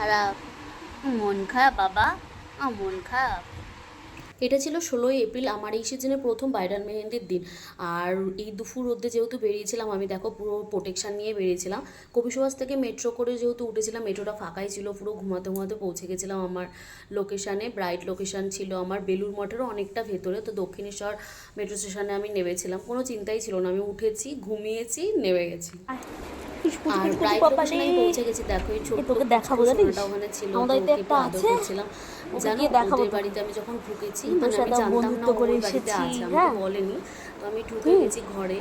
খারাপ। মন খারাপ বাবা, মন খারাপ। এটা ছিল 16ই এপ্রিল, আমার এই সিজনে প্রথম ব্রাইডাল মেহেন্দির দিন। আর এই দুপুর রোদে যেহেতু বেরিয়েছিলাম আমি, দেখো পুরো প্রোটেকশান নিয়ে বেরিয়েছিলাম। কবি সুভাষ থেকে মেট্রো করে যেহেতু উঠেছিলাম, মেট্রোটা ফাঁকাই ছিল, পুরো ঘুমাতে ঘুমাতে পৌঁছে গেছিলাম আমার লোকেশানে। ব্রাইড লোকেশান ছিল আমার বেলুর মঠেরও অনেকটা ভেতরে, তো দক্ষিণেশ্বর মেট্রো স্টেশনে আমি নেমেছিলাম। কোনো চিন্তাই ছিল না, আমি উঠেছি, ঘুমিয়েছি, নেমে গেছি। আর ব্রাইড লোকেশনে আমি পৌঁছে গেছি। দেখো এই ছোট্ট সোনাটা ওখানে ছিল, তো ওকে একটু আদর করছিলাম। জানো ওদের বাড়িতে আমি যখন ঢুকেছি, মানে আমি জানতাম না ওর বাড়িতে আছে, আমাকে বলেনি। তো আমি ঢুকে গেছি ঘরে,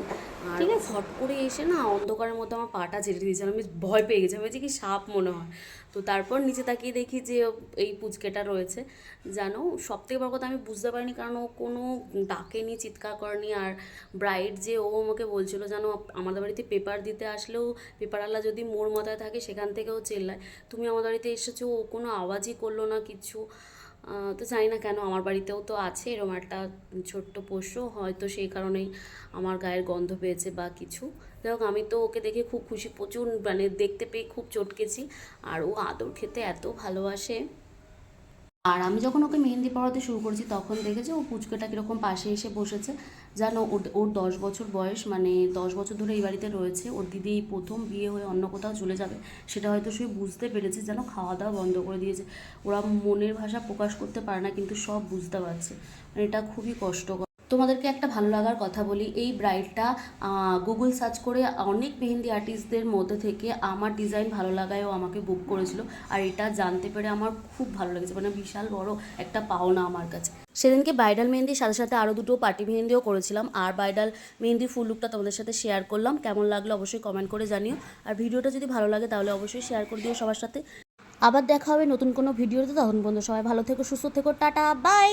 আর হট করে এসে না অন্ধকারের মধ্যে আমার পাটা ছেড়ে দিয়েছিলাম, আমি ভয় পেয়ে গেছি, আমি বলছি কি সাপ মনে হয়। তো তারপর নিচে তাকিয়ে দেখি যে এই পুচকেটা রয়েছে। জানো সবথেকে বড় কথা, আমি বুঝতে পারিনি, কারণ ও কোনো ডাকেনি, চিৎকার করেনি। আর ব্রাইড যে, ও আমাকে বলছিল জানো আমাদের বাড়িতে পেপার দিতে আসলেও পেপারওয়ালা যদি মোর মাথায় থাকে সেখান থেকেও চেল্লায়, তুমি আমাদের বাড়িতে এসেছো, ও কোনো আওয়াজই করলো না কিছু। তো জানি না কেন, আমার বাড়িতেও তো আছে এরকম একটা ছোট্ট পোষ্য, হয়তো সেই কারণেই আমার গায়ের গন্ধ পেয়েছে বা কিছু। যাই হোক, আমি তো ওকে দেখে খুব খুশি, প্রচুর মানে দেখতে পেয়ে খুব চটকেছি। আর ও আদর খেতে এত ভালোবাসে। আর আমি যখন ওকে মেহেন্দি পড়াতে শুরু করেছি, তখন দেখেছি ও পুচকেটা কীরকম পাশে এসে বসেছে। জানো ওর 10 বছর বয়স, মানে 10 বছর ধরে এই বাড়িতে রয়েছে। ওর দিদি এই প্রথম বিয়ে হয়ে অন্য কোথাও চলে যাবে, সেটা হয়তো সে বুঝতে পেরেছে। যেন খাওয়া দাওয়া বন্ধ করে দিয়েছে। ওরা মনের ভাষা প্রকাশ করতে পারে না, কিন্তু সব বুঝতে পারছে। মানে এটা খুবই কষ্টকর। তোমাদেরকে একটা ভালো লাগার কথা বলি, এই ব্রাইডটা গুগল সার্চ করে অনেক মেহেন্দি আর্টিস্টদের মধ্যে থেকে আমার ডিজাইন ভালো লাগায়ও আমাকে বুক করেছিল। আর এটা জানতে পেরে আমার খুব ভালো লেগেছে, মানে বিশাল বড় একটা পাওনা আমার কাছে। সেদিনকে ব্রাইডাল মেহেন্দির সাথে সাথে আরও দুটো পার্টি মেহেন্দিও করেছিলাম। আর ব্রাইডাল মেহেন্দির ফুল লুকটা তোমাদের সাথে শেয়ার করলাম। কেমন লাগলো অবশ্যই কমেন্ট করে জানিও। আর ভিডিওটা যদি ভালো লাগে তাহলে অবশ্যই শেয়ার করে দিও সবার সাথে। আবার দেখা হবে নতুন কোনো ভিডিওতে, তখন পর্যন্ত সবাই ভালো থেকো, সুস্থ থেকো, টাটা, বাই।